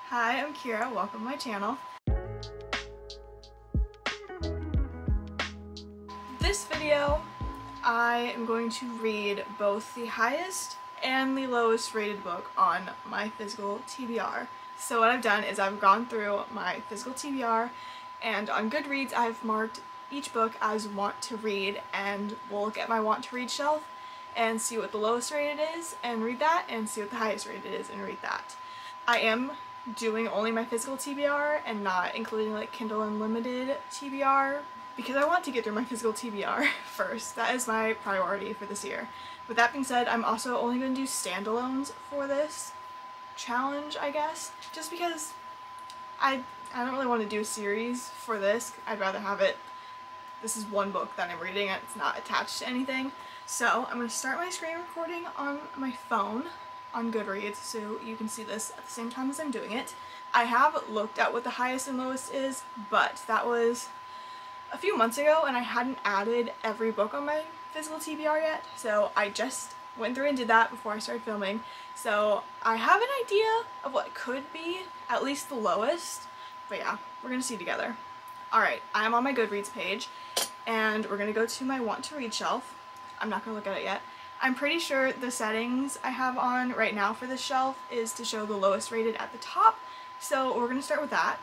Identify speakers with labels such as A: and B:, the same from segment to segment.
A: Hi, I'm Kira. Welcome to my channel. This video, I am going to read both the highest and the lowest rated book on my physical TBR. So what I've done is I've gone through my physical TBR, and on Goodreads I've marked each book as want to read, and we'll look at my want to read shelf and see what the lowest rated is and read that, and see what the highest rated is and read that. I am doing only my physical TBR and not including like Kindle Unlimited TBR because I want to get through my physical TBR first. That is my priority for this year. With that being said, I'm also only going to do standalones for this challenge, I guess, just because I don't really want to do a series for this. I'd rather have it, this is one book that I'm reading and it's not attached to anything. So I'm going to start my screen recording on my phone on Goodreads so you can see this at the same time as I'm doing it. I have looked at what the highest and lowest is, but that was a few months ago and I hadn't added every book on my physical TBR yet, so I just went through and did that before I started filming. So I have an idea of what could be at least the lowest, but yeah, we're gonna see together. Alright, I'm on my Goodreads page and we're gonna go to my want to read shelf. I'm not gonna look at it yet. I'm pretty sure the settings I have on right now for this shelf is to show the lowest rated at the top, so we're going to start with that.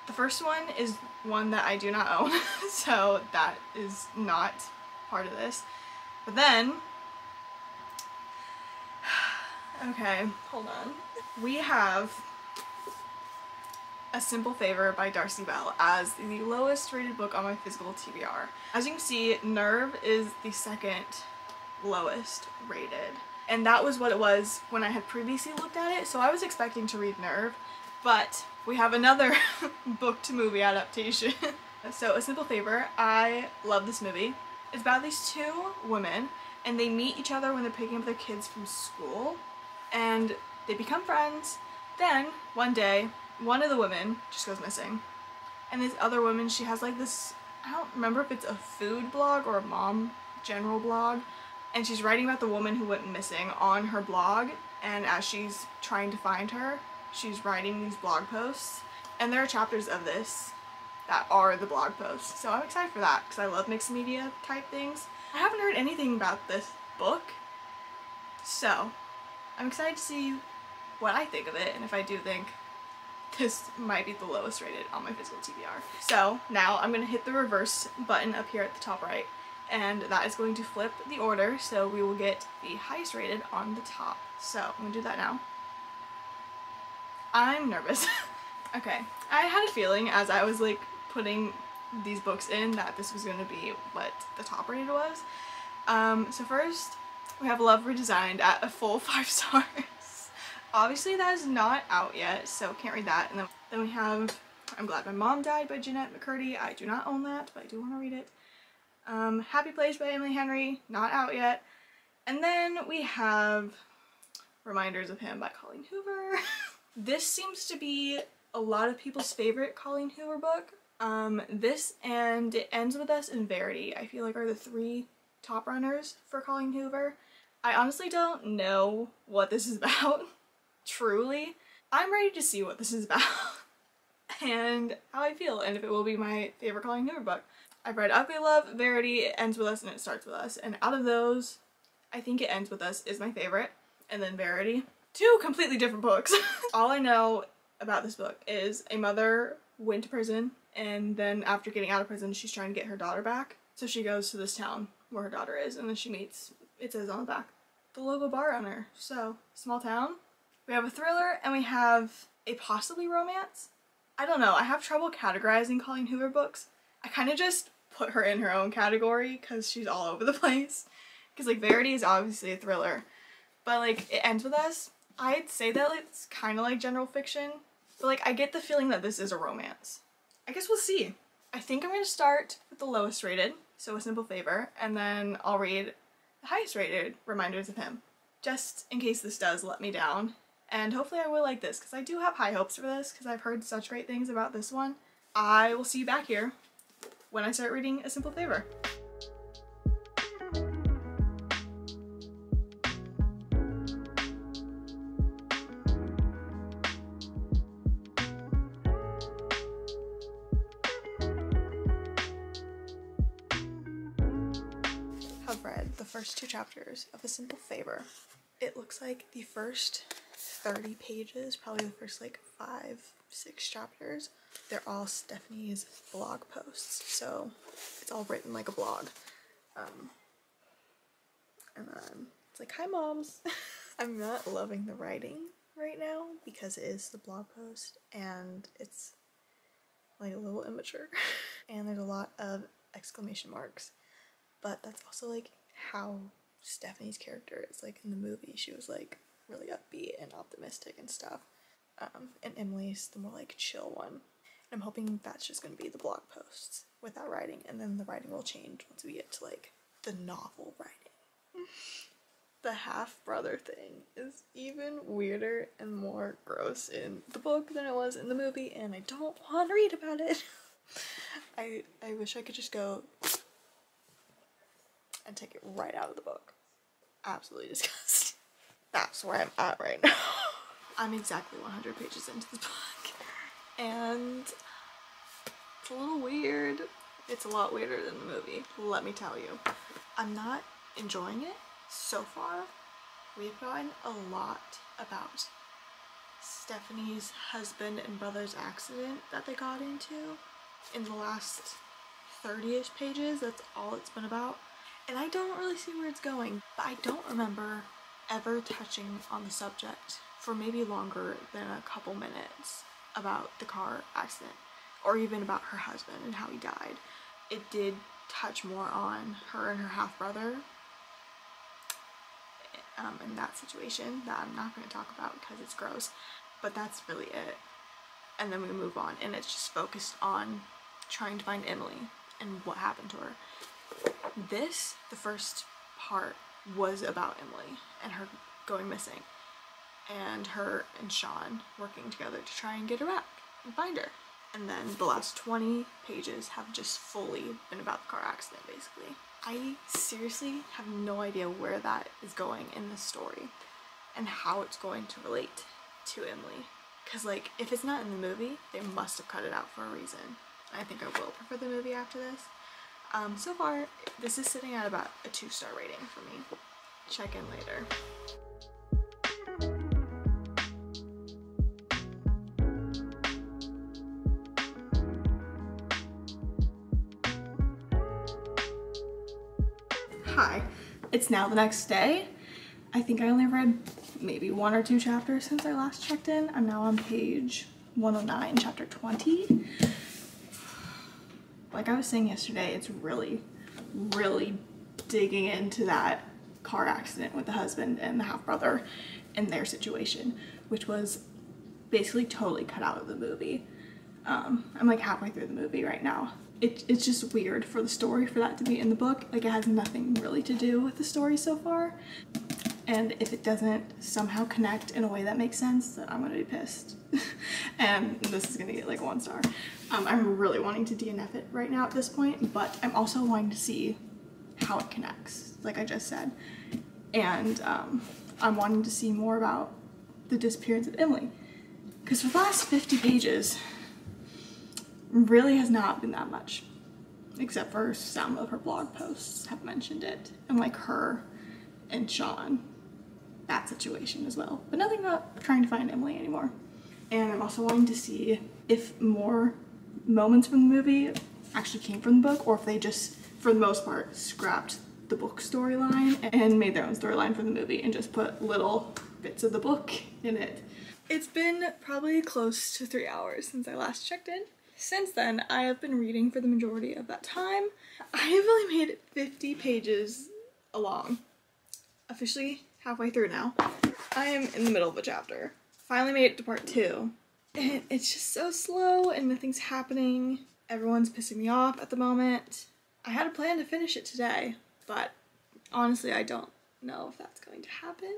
A: The first one is one that I do not own, so that is not part of this. But then, okay, hold on. We have A Simple Favor by Darcy Bell as the lowest rated book on my physical TBR. As you can see, Nerve is the second lowest rated, and that was what it was when I had previously looked at it, so I was expecting to read Nerve, but we have another book to movie adaptation. So A Simple Favor, I love this movie. It's about these two women and they meet each other when they're picking up their kids from school and they become friends. Then one day one of the women just goes missing, and this other woman, she has like this, I don't remember if it's a food blog or a mom general blog, and she's writing about the woman who went missing on her blog, and as she's trying to find her, she's writing these blog posts, and there are chapters of this that are the blog posts. So I'm excited for that because I love mixed media type things. I haven't heard anything about this book, so I'm excited to see what I think of it, and if I do think this might be the lowest rated on my physical TBR. So now I'm going to hit the reverse button up here at the top right, and that is going to flip the order, so we will get the highest rated on the top. So I'm going to do that now. I'm nervous. Okay, I had a feeling as I was like putting these books in that this was going to be what the top rated was. So first we have Love Redesigned at a full 5 stars. Obviously that is not out yet, so can't read that. And then we have I'm Glad My Mom Died by Jeanette McCurdy. I do not own that, but I do want to read it. Happy Place by Emily Henry, not out yet. And then we have Reminders of Him by Colleen Hoover. This seems to be a lot of people's favorite Colleen Hoover book. This and It Ends With Us and Verity, I feel like, are the 3 top runners for Colleen Hoover. I honestly don't know what this is about, truly. I'm ready to see what this is about and how I feel, and if it will be my favorite Colleen Hoover book. I've read Ugly Love, Verity, It Ends With Us, and It Starts With Us, and out of those, I think It Ends With Us is my favorite, and then Verity. 2 completely different books. All I know about this book is a mother went to prison, and then after getting out of prison, she's trying to get her daughter back. So she goes to this town where her daughter is, and then she meets, it says on the back, the local bar owner. So, small town. We have a thriller, and we have a possibly romance. I don't know, I have trouble categorizing Colleen Hoover books. I kind of just put her in her own category because she's all over the place. Because like Verity is obviously a thriller, but like It Ends With Us, I'd say that it's kind of like general fiction, but like I get the feeling that this is a romance. I guess we'll see. I think I'm going to start with the lowest rated, so A Simple Favor, and then I'll read the highest rated, Reminders of Him, just in case this does let me down. And hopefully I will like this because I do have high hopes for this because I've heard such great things about this one. I will see you back here when I start reading A Simple Favor. have read the first 2 chapters of A Simple Favor. It looks like the first 30 pages, probably the first like 5-6 chapters, they're all Stephanie's blog posts. So it's all written like a blog. And then it's like, hi moms. I'm not loving the writing right now because it is the blog post and it's like a little immature and there's a lot of exclamation marks, but that's also like how Stephanie's character is. Like in the movie she was like really upbeat and optimistic and stuff, and Emily's the more like chill one. And I'm hoping that's just going to be the blog posts without writing, and then the writing will change once we get to like the novel writing. The half-brother thing is even weirder and more gross in the book than it was in the movie, and I don't want to read about it. I wish I could just go and take it right out of the book. Absolutely disgusting. That's where I'm at right now. I'm exactly 100 pages into the book, and it's a little weird. It's a lot weirder than the movie, let me tell you. I'm not enjoying it so far. We've gotten a lot about Stephanie's husband and brother's accident that they got into in the last 30-ish pages. That's all it's been about. And I don't really see where it's going, but I don't remember ever touching on the subject for maybe longer than a couple minutes about the car accident, or even about her husband and how he died. It did touch more on her and her half-brother in that situation that I'm not going to talk about because it's gross, but that's really it. And then we move on, and it's just focused on trying to find Emily and what happened to her. This, the first part, was about Emily and her going missing, and her and Sean working together to try and get her back and find her. And then the last 20 pages have just fully been about the car accident, basically. I seriously have no idea where that is going in this story and how it's going to relate to Emily. Because, like, if it's not in the movie, they must have cut it out for a reason. I think I will prefer the movie after this. So far, this is sitting at about a 2-star rating for me. Check in later. Hi, it's now the next day. I think I only read maybe 1 or 2 chapters since I last checked in. I'm now on page 109, chapter 20. Like I was saying yesterday, it's really digging into that car accident with the husband and the half-brother and their situation, which was basically totally cut out of the movie. I'm like halfway through the movie right now. It's just weird for the story for that to be in the book. Like, it has nothing really to do with the story so far. And if it doesn't somehow connect in a way that makes sense, then I'm gonna be pissed. And this is gonna get like 1 star. I'm really wanting to DNF it right now at this point, but I'm also wanting to see how it connects, like I just said. And I'm wanting to see more about the disappearance of Emily. Because for the last 50 pages, really has not been that much, except for some of her blog posts have mentioned it, and like her and Sean, that situation as well, but nothing about trying to find Emily anymore. And I'm also wanting to see if more moments from the movie actually came from the book, or if they just, for the most part, scrapped the book storyline and made their own storyline for the movie and just put little bits of the book in it. It's been probably close to 3 hours since I last checked in. Since then, I have been reading for the majority of that time. I have only made 50 pages along. Officially halfway through now. I am in the middle of a chapter. Finally made it to part 2. And it's just so slow and nothing's happening. Everyone's pissing me off at the moment. I had a plan to finish it today, but honestly, I don't know if that's going to happen.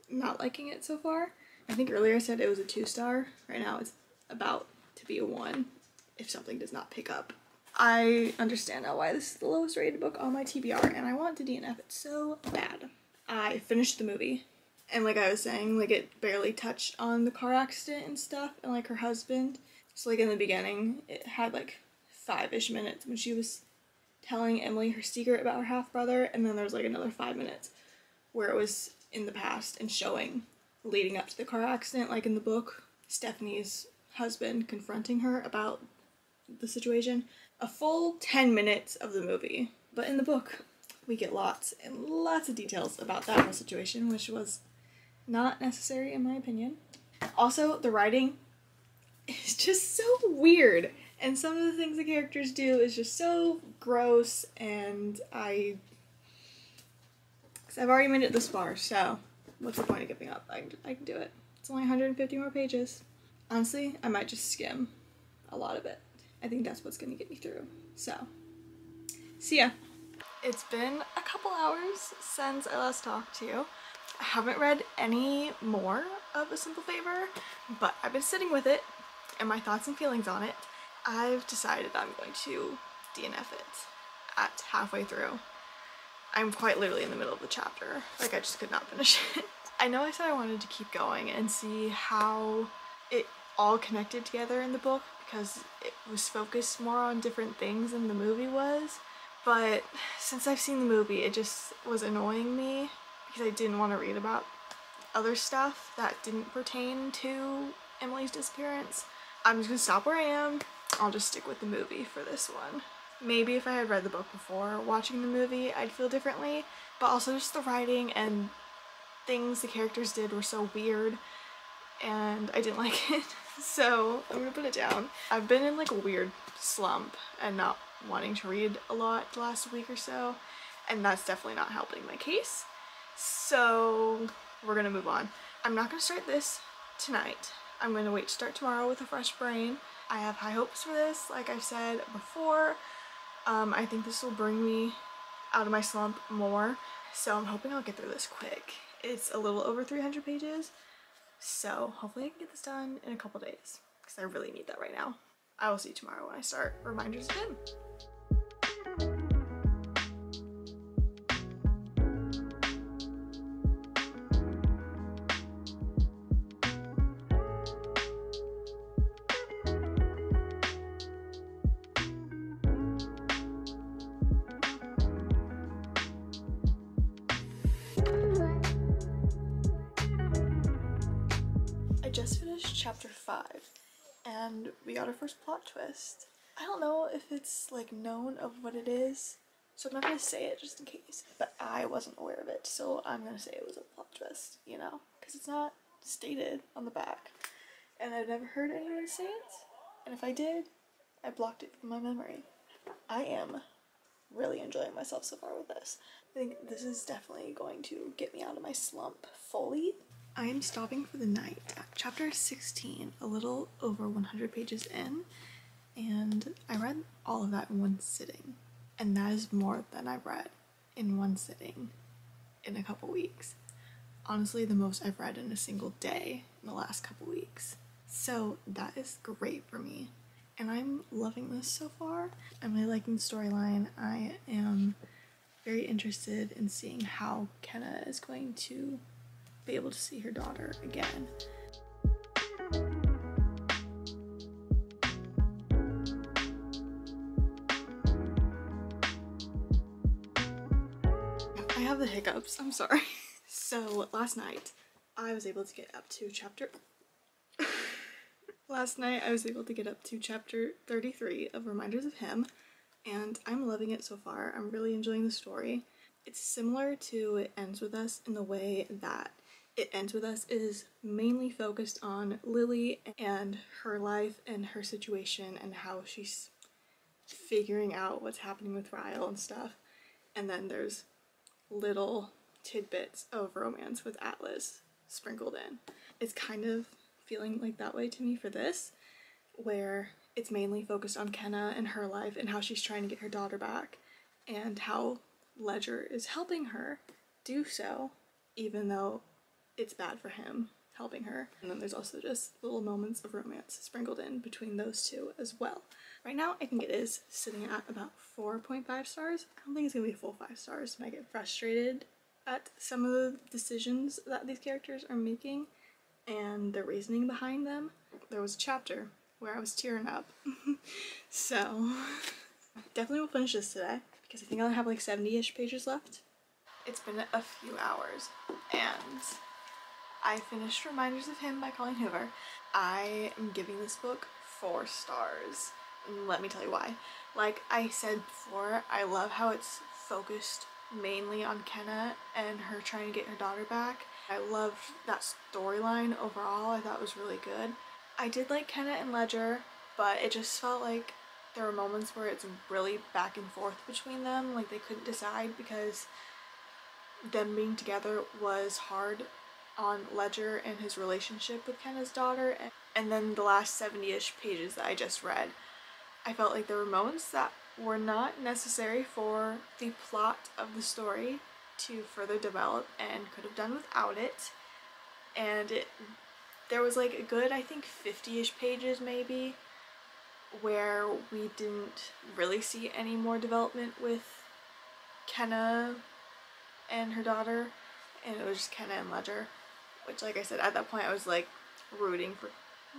A: I'm not liking it so far. I think earlier I said it was a 2-star. Right now it's about to be a 1. If something does not pick up. I understand now why this is the lowest rated book on my TBR, and I want to DNF it so bad. I finished the movie, and like I was saying, like it barely touched on the car accident and stuff, and like her husband. So like in the beginning, it had like 5-ish minutes when she was telling Emily her secret about her half-brother, and then there was like another 5 minutes where it was in the past and showing leading up to the car accident, like in the book, Stephanie's husband confronting her about the situation. A full 10 minutes of the movie. But in the book, we get lots and lots of details about that whole situation, which was not necessary in my opinion. Also, the writing is just so weird, and some of the things the characters do is just so gross, and I've already made it this far, so what's the point of giving up? I can do it. It's only 150 more pages. Honestly, I might just skim a lot of it. I think that's what's gonna get me through. So, see ya. It's been a couple hours since I last talked to you. I haven't read any more of A Simple Favor, but I've been sitting with it and my thoughts and feelings on it. I've decided I'm going to DNF it at halfway through. I'm quite literally in the middle of the chapter. Like, I just could not finish it. I know I said I wanted to keep going and see how it all connected together in the book, because it was focused more on different things than the movie was. But since I've seen the movie, it just was annoying me because I didn't want to read about other stuff that didn't pertain to Emily's disappearance. I'm just gonna stop where I am. I'll just stick with the movie for this one. Maybe if I had read the book before watching the movie, I'd feel differently, but also just the writing and things the characters did were so weird and I didn't like it. So I'm gonna put it down. I've been in like a weird slump and not wanting to read a lot the last week or so, and that's definitely not helping my case. So we're gonna move on. I'm not gonna start this tonight. I'm gonna wait to start tomorrow with a fresh brain. I have high hopes for this, like I've said before. I think this will bring me out of my slump more, so I'm hoping I'll get through this quick. It's a little over 300 pages, so hopefully I can get this done in a couple days, because I really need that right now. I will see you tomorrow when I start Reminders of Him. I just finished chapter 5 and we got our first plot twist. I don't know if it's like known of what it is, so I'm not gonna say it just in case, but I wasn't aware of it, so I'm gonna say it was a plot twist, you know, because it's not stated on the back and I've never heard anyone say it, and if I did, I blocked it from my memory. I am really enjoying myself so far with this. I think this is definitely going to get me out of my slump fully. I am stopping for the night at chapter 16, a little over 100 pages in, and I read all of that in one sitting, and that is more than I've read in one sitting in a couple weeks. Honestly, the most I've read in a single day in the last couple weeks. So that is great for me, and I'm loving this so far. I'm really liking the storyline. I am very interested in seeing how Kenna is going to be able to see her daughter again. I have the hiccups, I'm sorry. So last night I was able to get up to chapter 33 of Reminders of Him, and I'm loving it so far. I'm really enjoying the story. It's similar to It Ends With Us in the way that It Ends With Us is mainly focused on Lily and her life and her situation and how she's figuring out what's happening with Ryle and stuff. And then there's little tidbits of romance with Atlas sprinkled in. It's kind of feeling like that way to me for this, where it's mainly focused on Kenna and her life and how she's trying to get her daughter back and how Ledger is helping her do so, even though it's bad for him helping her. And then there's also just little moments of romance sprinkled in between those two as well. Right now I think it is sitting at about 4.5 stars. I don't think it's gonna be a full 5 stars. I get frustrated at some of the decisions that these characters are making and the reasoning behind them. There was a chapter where I was tearing up. So definitely will finish this today. because I think I only have like 70-ish pages left. It's been a few hours and I finished Reminders of Him by Colleen Hoover. I am giving this book 4 stars. And let me tell you why. Like I said before, I love how it's focused mainly on Kenna and her trying to get her daughter back. I loved that storyline overall. I thought it was really good. I did like Kenna and Ledger, but it just felt like there were moments where it's really back and forth between them. Like they couldn't decide because them being together was hard on Ledger and his relationship with Kenna's daughter. And then the last 70-ish pages that I just read, I felt like there were moments that were not necessary for the plot of the story to further develop and could have done without it. And there was like a good, I think 50-ish pages maybe, where we didn't really see any more development with Kenna and her daughter, and it was just Kenna and Ledger, which, like I said, at that point I was like rooting for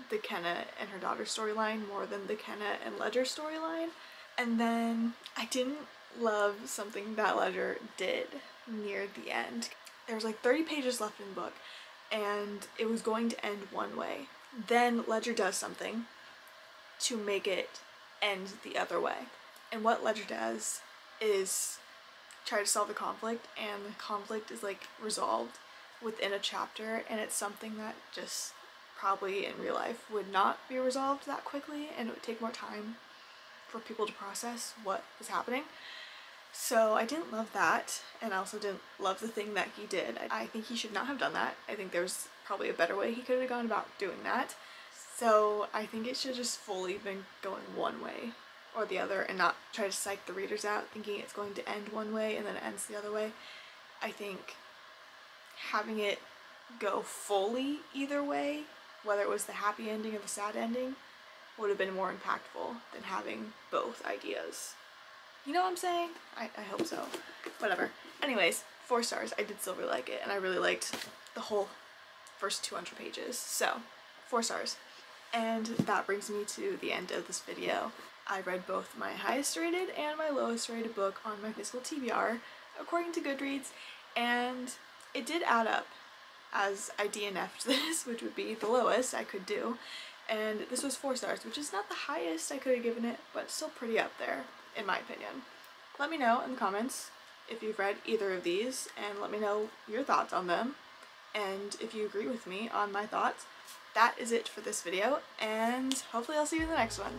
A: the Kenna and her daughter storyline more than the Kenna and Ledger storyline. And then I didn't love something that Ledger did near the end. There was like 30 pages left in the book and it was going to end one way. Then Ledger does something to make it end the other way. And what Ledger does is try to solve the conflict, and the conflict is like resolved within a chapter, and it's something that just probably in real life would not be resolved that quickly, and it would take more time for people to process what was happening. So I didn't love that, and I also didn't love the thing that he did. I think he should not have done that. I think there's probably a better way he could have gone about doing that. So I think it should just fully been going one way or the other and not try to psych the readers out thinking it's going to end one way and then it ends the other way. I think having it go fully either way, whether it was the happy ending or the sad ending, would have been more impactful than having both ideas. You know what I'm saying? I hope so. Whatever. Anyways, 4 stars. I did still really like it, and I really liked the whole first 200 pages. So, 4 stars. And that brings me to the end of this video. I read both my highest rated and my lowest rated book on my physical TBR according to Goodreads, and it did add up as I DNF'd this, which would be the lowest I could do, and this was 4 stars, which is not the highest I could have given it, but still pretty up there in my opinion. Let me know in the comments if you've read either of these, and let me know your thoughts on them, and if you agree with me on my thoughts. That is it for this video, and hopefully I'll see you in the next one.